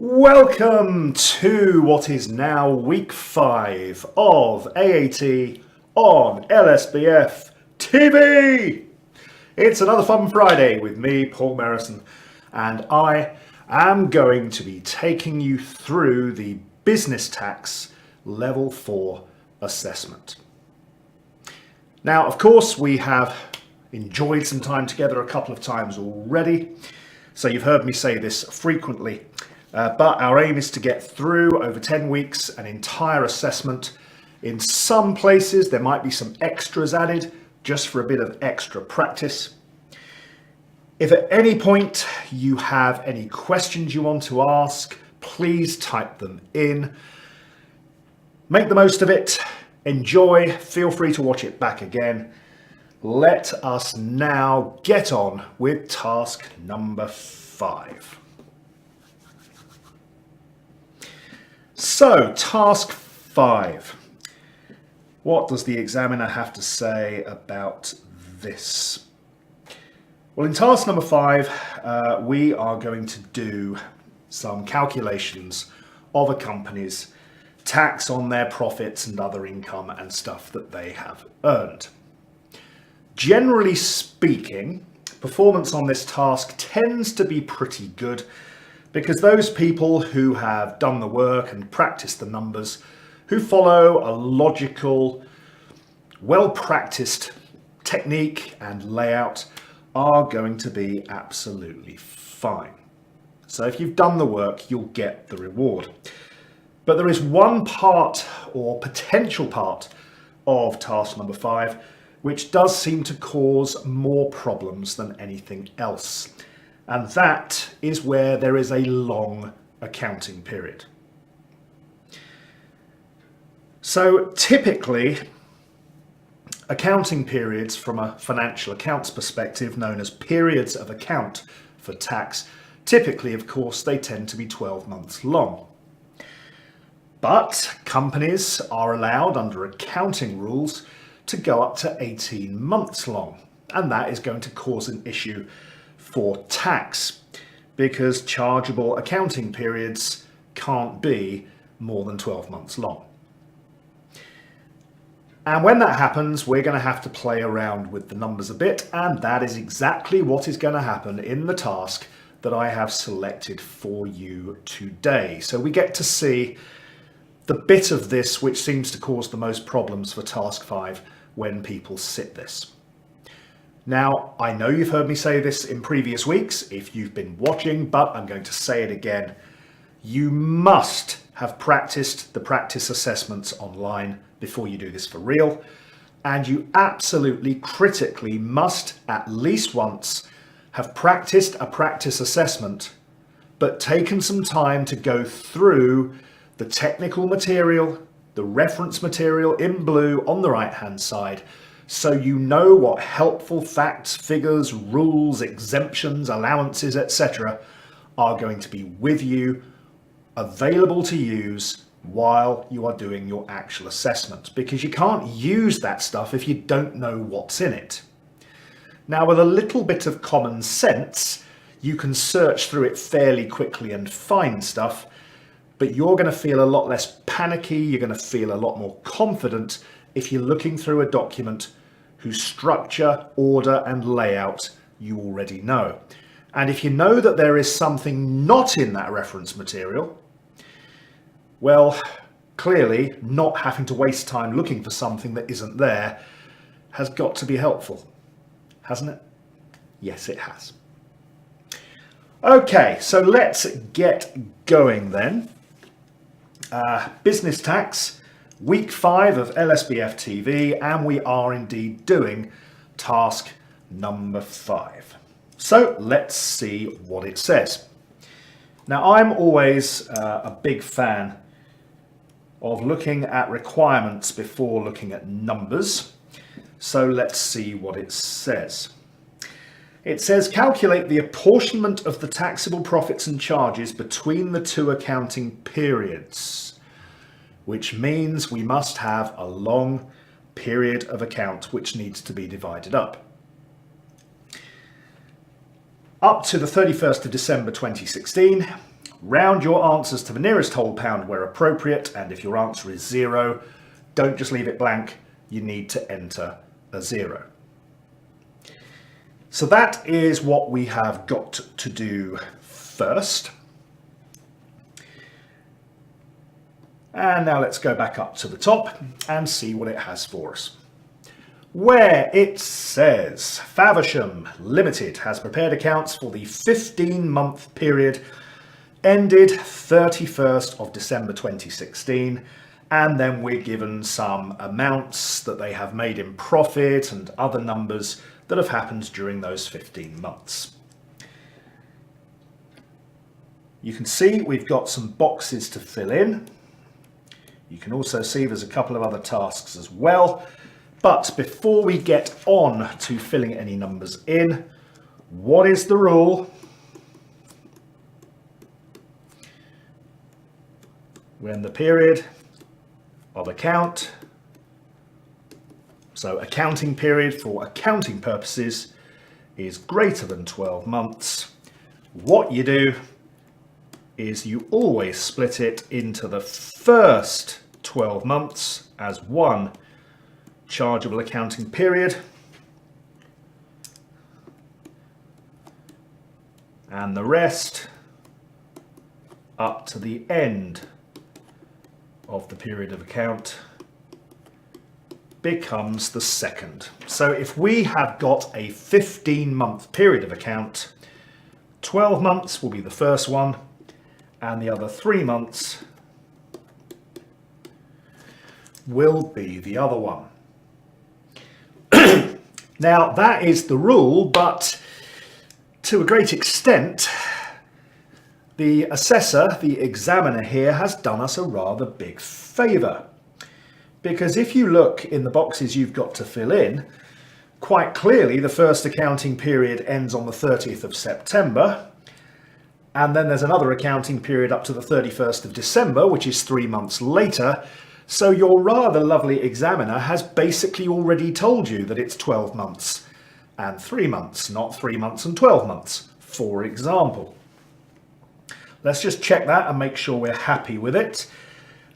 Welcome to what is now week 5 of AAT on LSBF TV. It's another fun Friday with me, Paul Merrison, and I am going to be taking you through the Business Tax Level 4 assessment. Now, of course, we have enjoyed some time together a couple of times already, so you've heard me say this frequently. But our aim is to get through over 10 weeks an entire assessment. In some places there might be some extras added just for a bit of extra practice. If at any point you have any questions you want to ask, please type them in. Make the most of it, enjoy, feel free to watch it back again. Let us now get on with task number 5. So, task 5. What does the examiner have to say about this? Well, in task number 5, we are going to do some calculations of a company's tax on their profits and other income and stuff that they have earned. Generally speaking, performance on this task tends to be pretty good, because those people who have done the work and practiced the numbers, who follow a logical, well-practiced technique and layout, are going to be absolutely fine. So if you've done the work, you'll get the reward. But there is one part or potential part of task number 5 which does seem to cause more problems than anything else. And that is where there is a long accounting period. So typically, accounting periods from a financial accounts perspective, known as periods of account for tax, typically, of course, they tend to be 12 months long. But companies are allowed under accounting rules to go up to 18 months long. And that is going to cause an issue for tax, because chargeable accounting periods can't be more than 12 months long. And when that happens, we're going to have to play around with the numbers a bit, and that is exactly what is going to happen in the task that I have selected for you today. So we get to see the bit of this which seems to cause the most problems for task 5 when people sit this. Now, I know you've heard me say this in previous weeks if you've been watching, but I'm going to say it again. You must have practiced the practice assessments online before you do this for real. And you absolutely critically must at least once have practiced a practice assessment, but taken some time to go through the technical material, the reference material in blue on the right-hand side, so you know what helpful facts, figures, rules, exemptions, allowances, etc. are going to be with you, available to use while you are doing your actual assessment, because you can't use that stuff if you don't know what's in it. Now, with a little bit of common sense, you can search through it fairly quickly and find stuff, but you're going to feel a lot less panicky, you're going to feel a lot more confident if you're looking through a document whose structure, order and layout you already know. And if you know that there is something not in that reference material, well, clearly not having to waste time looking for something that isn't there has got to be helpful, hasn't it? Yes, it has. Okay, so let's get going then. Business tax, week 5 of LSBF TV, and we are indeed doing task number 5. So let's see what it says. Now, I'm always a big fan of looking at requirements before looking at numbers. So let's see what it says. It says calculate the apportionment of the taxable profits and charges between the two accounting periods, which means we must have a long period of account which needs to be divided up. Up to the 31st of December 2016, Round your answers to the nearest whole pound where appropriate, and if your answer is 0, don't just leave it blank, you need to enter a 0. So that is what we have got to do first. And now let's go back up to the top and see what it has for us. Where it says Faversham Limited has prepared accounts for the 15-month period ended 31st of December 2016, and then we're given some amounts that they have made in profit and other numbers that have happened during those 15 months. You can see we've got some boxes to fill in. You can also see there's a couple of other tasks as well. But before we get on to filling any numbers in, what is the rule when the period of account, so accounting period for accounting purposes, is greater than 12 months? What you do is you always split it into the first 12 months as one chargeable accounting period, and the rest up to the end of the period of account becomes the second. So if we have got a 15-month period of account, 12 months will be the first one, and the other 3 months will be the other one. Now that is the rule, but to a great extent the assessor, the examiner here, has done us a rather big favour. Because if you look in the boxes you've got to fill in, quite clearly the first accounting period ends on the 30th of September, and then there's another accounting period up to the 31st of December, which is 3 months later. So your rather lovely examiner has basically already told you that it's 12 months and 3 months, not 3 months and 12 months, for example. Let's just check that and make sure we're happy with it.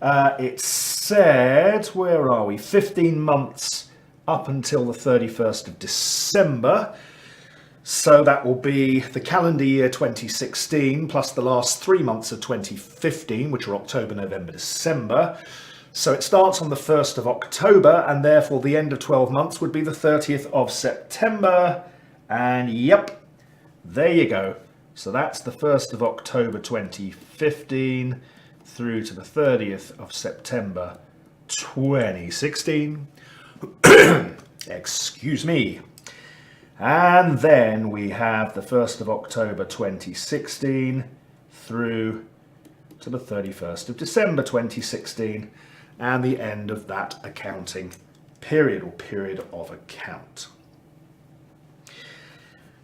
It said, where are we? 15 months up until the 31st of December. So that will be the calendar year 2016 plus the last 3 months of 2015, which are October, November, December. So it starts on the 1st of October, and therefore the end of 12 months would be the 30th of September. And yep, there you go. So that's the 1st of October 2015 through to the 30th of September 2016. Excuse me. And then we have the 1st of October 2016 through to the 31st of December 2016, and the end of that accounting period, or period of account.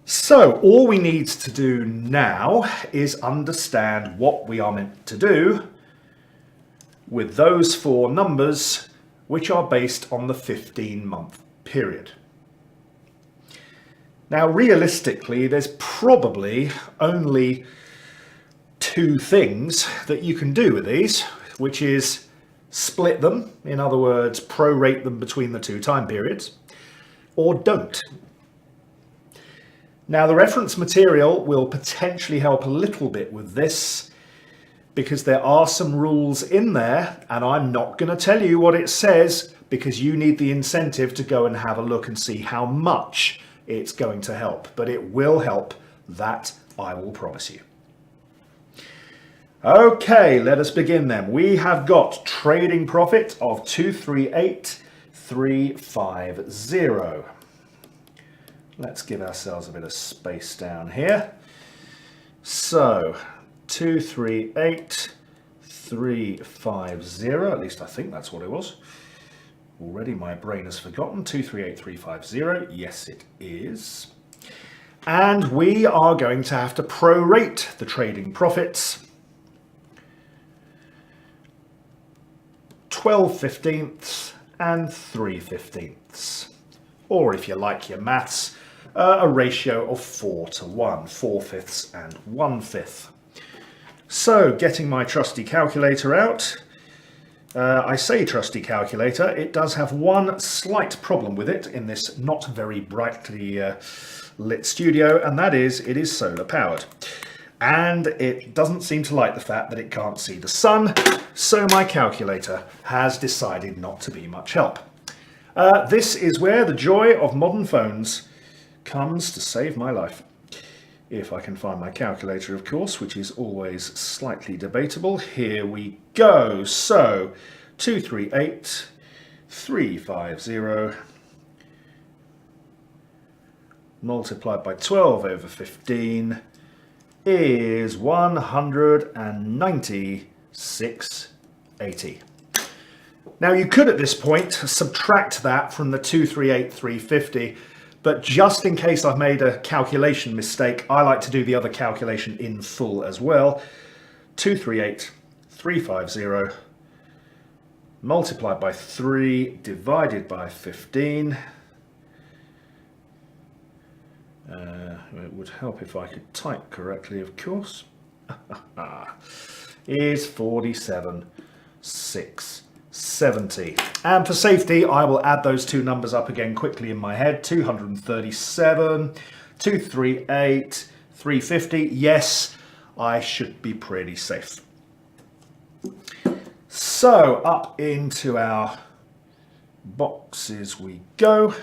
So all we need to do now is understand what we are meant to do with those 4 numbers which are based on the 15-month period. Now realistically, there's probably only 2 things that you can do with these, which is split them, in other words, prorate them between the 2 time periods, or don't. Now the reference material will potentially help a little bit with this, because there are some rules in there, and I'm not going to tell you what it says because you need the incentive to go and have a look and see how much it's going to help. But it will help, that I will promise you. Okay, let us begin then. We have got trading profit of 238,350. Let's give ourselves a bit of space down here. So 238,350, at least I think that's what it was. Already my brain has forgotten. 238,350, yes it is. And we are going to have to prorate the trading profits. 12/15 and 3/15, or if you like your maths, a ratio of 4 to 1, 4/5 and 1/5. So getting my trusty calculator out. I say trusty calculator, it does have one slight problem with it in this not very brightly lit studio, and that is it is solar powered. And it doesn't seem to like the fact that it can't see the sun, so my calculator has decided not to be much help. This is where the joy of modern phones comes to save my life. If I can find my calculator, of course, which is always slightly debatable. Here we go. So 238,350 multiplied by 12 over 15 is 196.80. Now you could at this point subtract that from the 238,350, but just in case I've made a calculation mistake, I like to do the other calculation in full as well. 238,350 multiplied by 3 divided by 15. It would help if I could type correctly, of course. Is 47,670. And for safety, I will add those two numbers up again quickly in my head. 237, 238, 350. Yes, I should be pretty safe. So up into our boxes we go.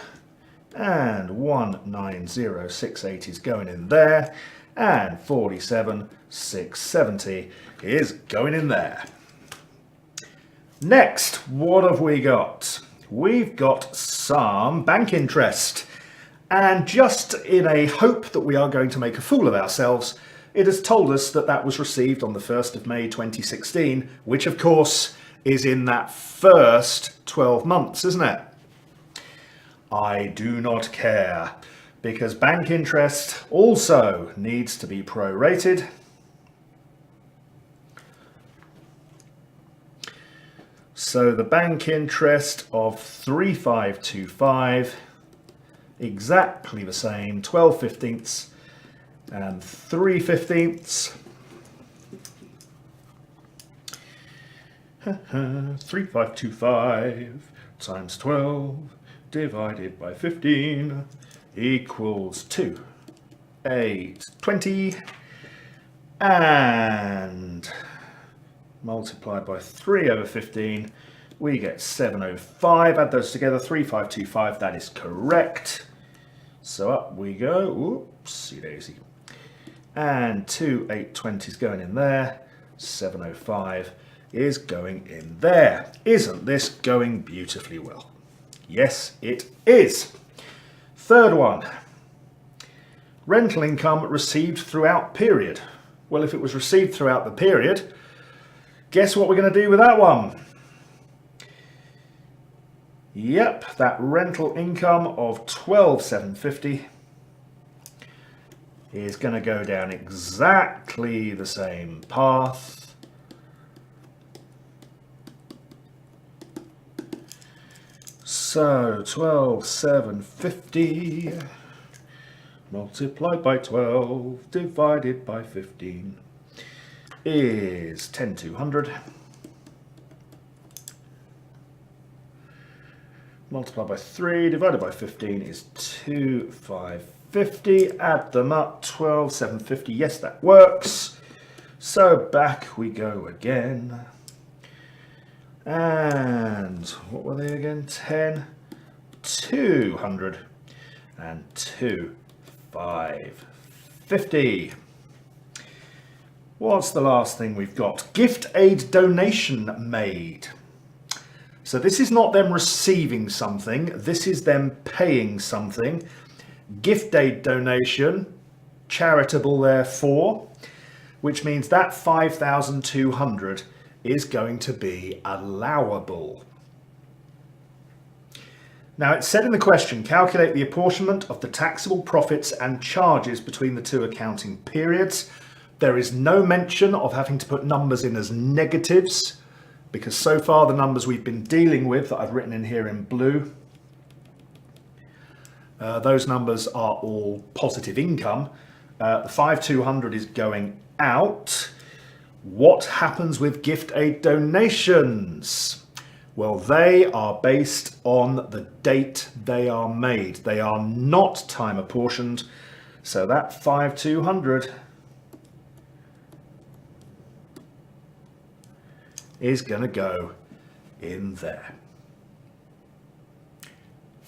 And 19068 is going in there, and 47,670 is going in there. Next, what have we got? We've got some bank interest, and just in a hope that we are going to make a fool of ourselves, it has told us that that was received on the 1st of May 2016, which of course is in that first 12 months, isn't it? I do not care, because bank interest also needs to be prorated. So the bank interest of 3,525, exactly the same, 12/15 and 3/15. 3,525 times 12 divided by 15 equals 2,820, and multiplied by 3 over 15 we get 705. Add those together, 3,525, that is correct. So up we go, oopsie daisy, and 2,820 is going in there, 705 is going in there. Isn't this going beautifully well? Yes, it is. Third one, rental income received throughout period. Well, if it was received throughout the period, guess what we're going to do with that one? Yep, that rental income of 12,750 is going to go down exactly the same path. So 12,750 multiplied by 12 divided by 15 is 10,200. Multiplied by 3 divided by 15 is 2,550. Add them up, 12,750. Yes, that works. So back we go again. And what were they again? 10, 200 and 2,550. What's the last thing we've got? Gift aid donation made. So this is not them receiving something, this is them paying something. Gift aid donation, charitable therefore, which means that 5,200 is going to be allowable. Now it said in the question, calculate the apportionment of the taxable profits and charges between the two accounting periods. There is no mention of having to put numbers in as negatives, because so far the numbers we've been dealing with that I've written in here in blue, those numbers are all positive income. The 5,200 is going out. What happens with gift aid donations? Well, they are based on the date they are made. They are not time apportioned. So that 5,200 is going to go in there.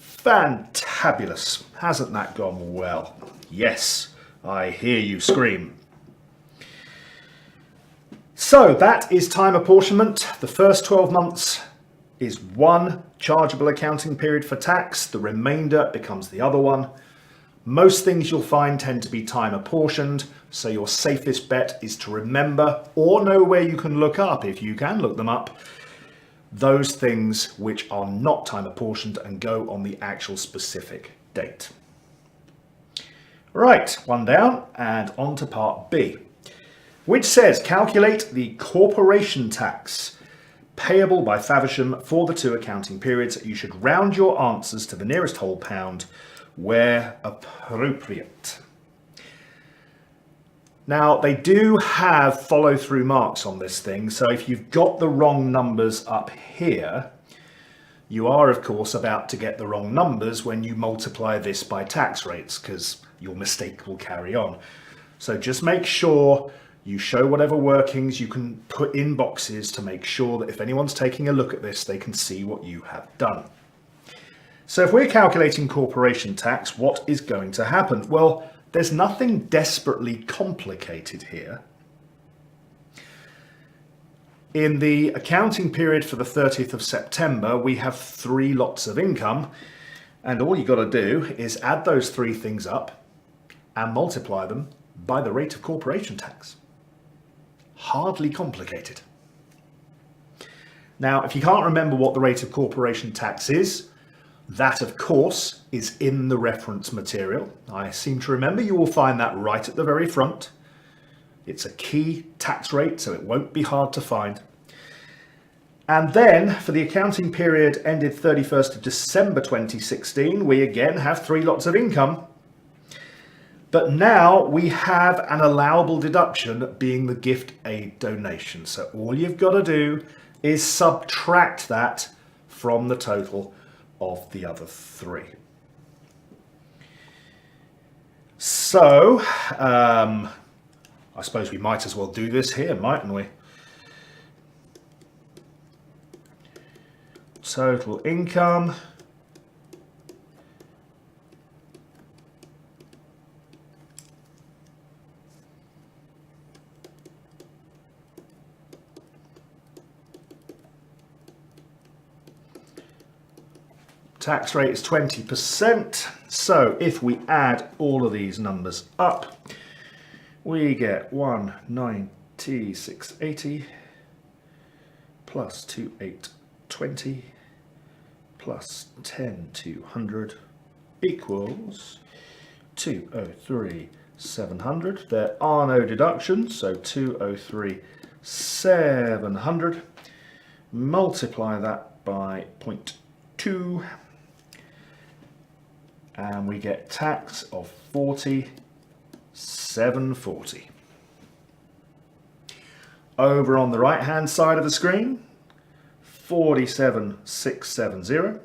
Fantabulous. Hasn't that gone well? Yes, I hear you scream. So that is time apportionment. The first 12 months is one chargeable accounting period for tax. The remainder becomes the other one. Most things you'll find tend to be time apportioned, so your safest bet is to remember or know where you can look up, if you can look them up, those things which are not time apportioned and go on the actual specific date. Right, one down and on to part B, which says calculate the corporation tax payable by Faversham for the 2 accounting periods. You should round your answers to the nearest whole pound where appropriate. Now, they do have follow-through marks on this thing, so if you've got the wrong numbers up here, you are, of course, about to get the wrong numbers when you multiply this by tax rates, because your mistake will carry on. So just make sure you show whatever workings you can put in boxes to make sure that if anyone's taking a look at this, they can see what you have done. So if we're calculating corporation tax, what is going to happen? Well, there's nothing desperately complicated here. In the accounting period for the 30th of September, we have 3 lots of income, and all you've got to do is add those 3 things up and multiply them by the rate of corporation tax. Hardly complicated. Now, if you can't remember what the rate of corporation tax is, that, of course, is in the reference material. I seem to remember you will find that right at the very front. It's a key tax rate, so it won't be hard to find. And then, for the accounting period ended 31st of December 2016, we again have 3 lots of income. But now we have an allowable deduction being the gift aid donation. So all you've got to do is subtract that from the total of the other 3. So, I suppose we might as well do this here, mightn't we? Total income. Tax rate is 20%. So if we add all of these numbers up, we get 19680 plus 2820 plus 10200 equals 203,700. There are no deductions, so 203,700. Multiply that by 0.2. And we get tax of 40,740. Over on the right hand side of the screen, 47,670.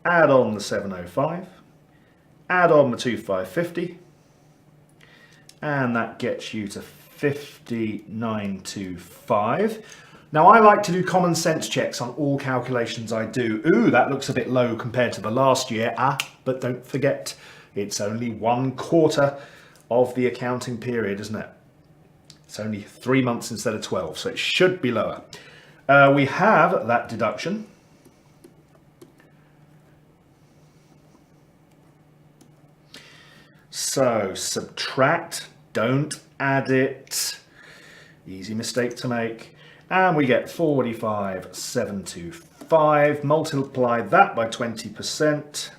Add on the 705. Add on the 2,550. And that gets you to 59,225. Now, I like to do common sense checks on all calculations I do. Ooh, that looks a bit low compared to the last year. But don't forget, it's only 1/4 of the accounting period, isn't it? It's only 3 months instead of 12, so it should be lower. We have that deduction. So subtract, don't add it. Easy mistake to make. And we get 45,725. Multiply that by 20%.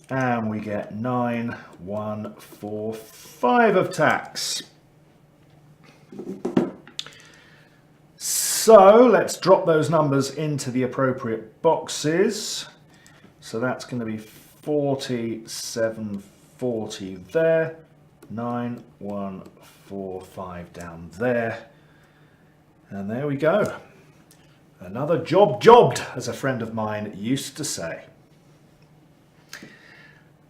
And we get 9,145 of tax. So let's drop those numbers into the appropriate boxes. So that's going to be 4740 there, 9145 down there. And there we go. Another job jobbed, as a friend of mine used to say.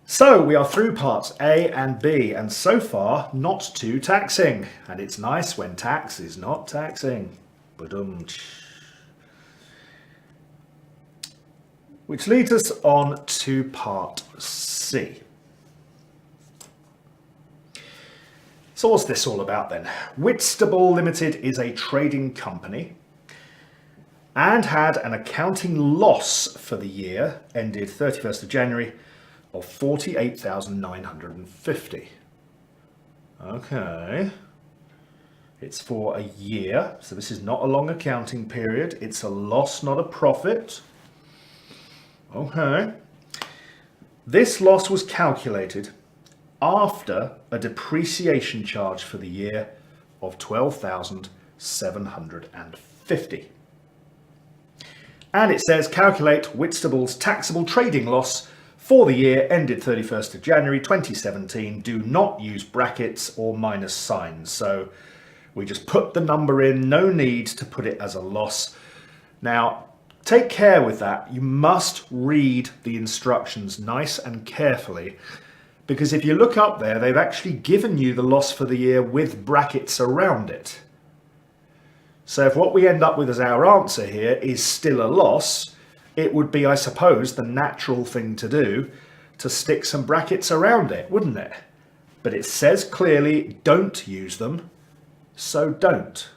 So we are through parts A and B, and so far not too taxing. And it's nice when tax is not taxing. Which leads us on to part C. So what's this all about then? Whitstable Limited is a trading company and had an accounting loss for the year ended 31st of January of 48,950. Okay. It's for a year, so this is not a long accounting period. It's a loss, not a profit. Okay. This loss was calculated after a depreciation charge for the year of 12,750. And it says calculate Whitstable's taxable trading loss for the year ended 31st of January 2017. Do not use brackets or minus signs. So we just put the number in, no need to put it as a loss. Now, take care with that. You must read the instructions nice and carefully, because if you look up there, they've actually given you the loss for the year with brackets around it. So if what we end up with as our answer here is still a loss, it would be, I suppose, the natural thing to do to stick some brackets around it, wouldn't it? But it says clearly, don't use them, so don't.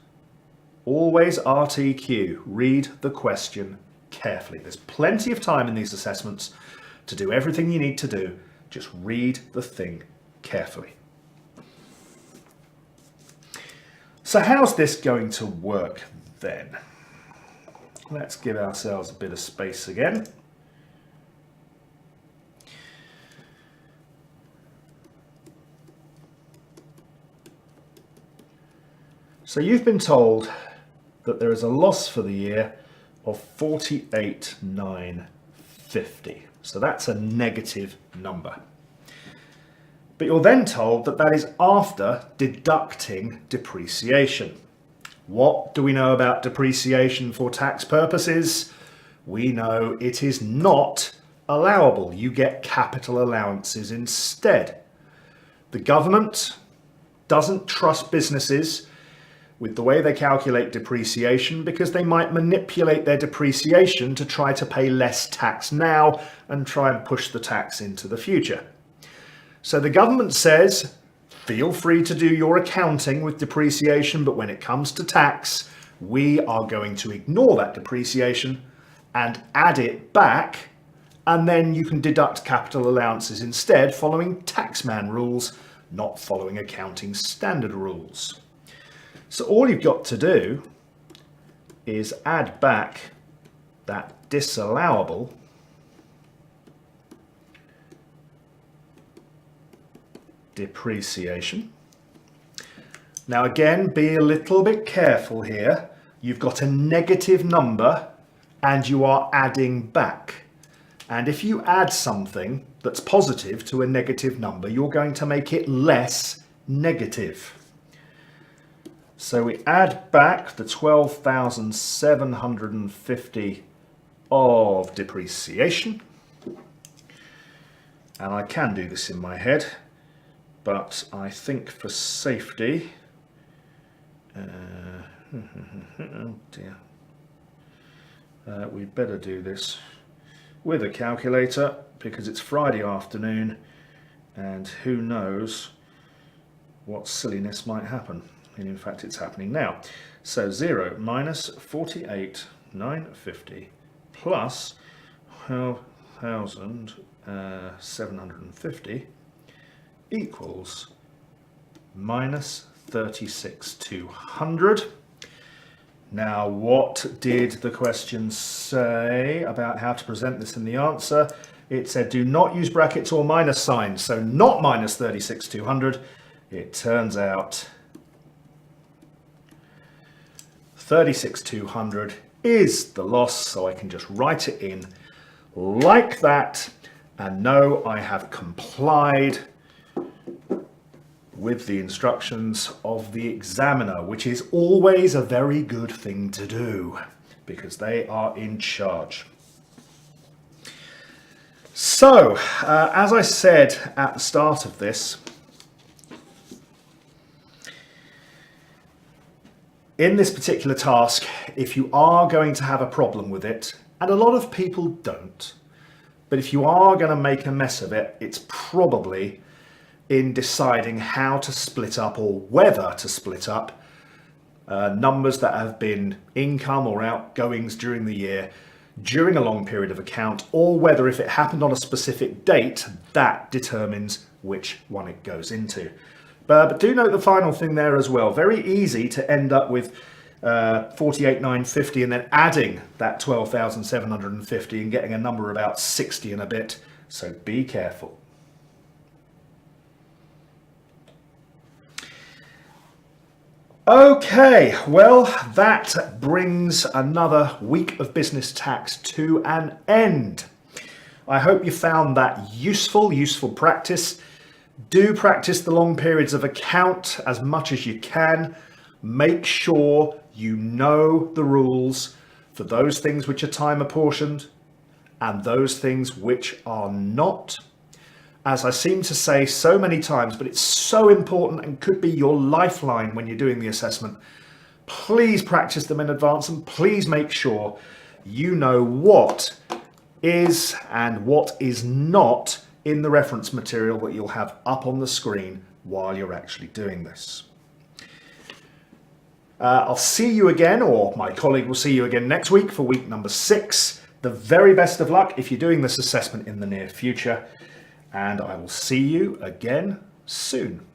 Always RTQ, read the question carefully. There's plenty of time in these assessments to do everything you need to do. Just read the thing carefully. So how's this going to work then? Let's give ourselves a bit of space again. So you've been told that there is a loss for the year of 48,950. So that's a negative number. But you're then told that that is after deducting depreciation. What do we know about depreciation for tax purposes? We know it is not allowable. You get capital allowances instead. The government doesn't trust businesses with the way they calculate depreciation, because they might manipulate their depreciation to try to pay less tax now and try and push the tax into the future. So the government says, feel free to do your accounting with depreciation, but when it comes to tax, we are going to ignore that depreciation and add it back, and then you can deduct capital allowances instead, following taxman rules, not following accounting standard rules. So all you've got to do is add back that disallowable depreciation. Now again, be a little bit careful here. You've got a negative number and you are adding back. And if you add something that's positive to a negative number, you're going to make it less negative. So we add back the 12,750 of depreciation. And I can do this in my head, but I think for safety, oh dear, we'd better do this with a calculator, because it's Friday afternoon and who knows what silliness might happen. And in fact, it's happening now. So 0 minus 48,950 plus 12,750 equals minus 36,200. Now, what did the question say about how to present this in the answer? It said do not use brackets or minus signs, so not minus 36,200. It turns out 36,200 is the loss, so I can just write it in like that and know I have complied with the instructions of the examiner, which is always a very good thing to do because they are in charge. So, as I said at the start of this, in this particular task, if you are going to have a problem with it, and a lot of people don't, but if you are going to make a mess of it, it's probably in deciding how to split up or whether to split up numbers that have been income or outgoings during the year, during a long period of account, or whether if it happened on a specific date, that determines which one it goes into. But do note the final thing there as well. Very easy to end up with 48,950 and then adding that 12,750 and getting a number about 60 and a bit. So be careful. Okay, well, that brings another week of business tax to an end. I hope you found that useful practice. Do practice the long periods of account as much as you can. Make sure you know the rules for those things which are time apportioned and those things which are not. As I seem to say so many times, but it's so important and could be your lifeline when you're doing the assessment. Please practice them in advance and please make sure you know what is and what is not in the reference material that you'll have up on the screen while you're actually doing this. I'll see you again, or my colleague will see you again next week for week number 6. The very best of luck if you're doing this assessment in the near future. And I will see you again soon.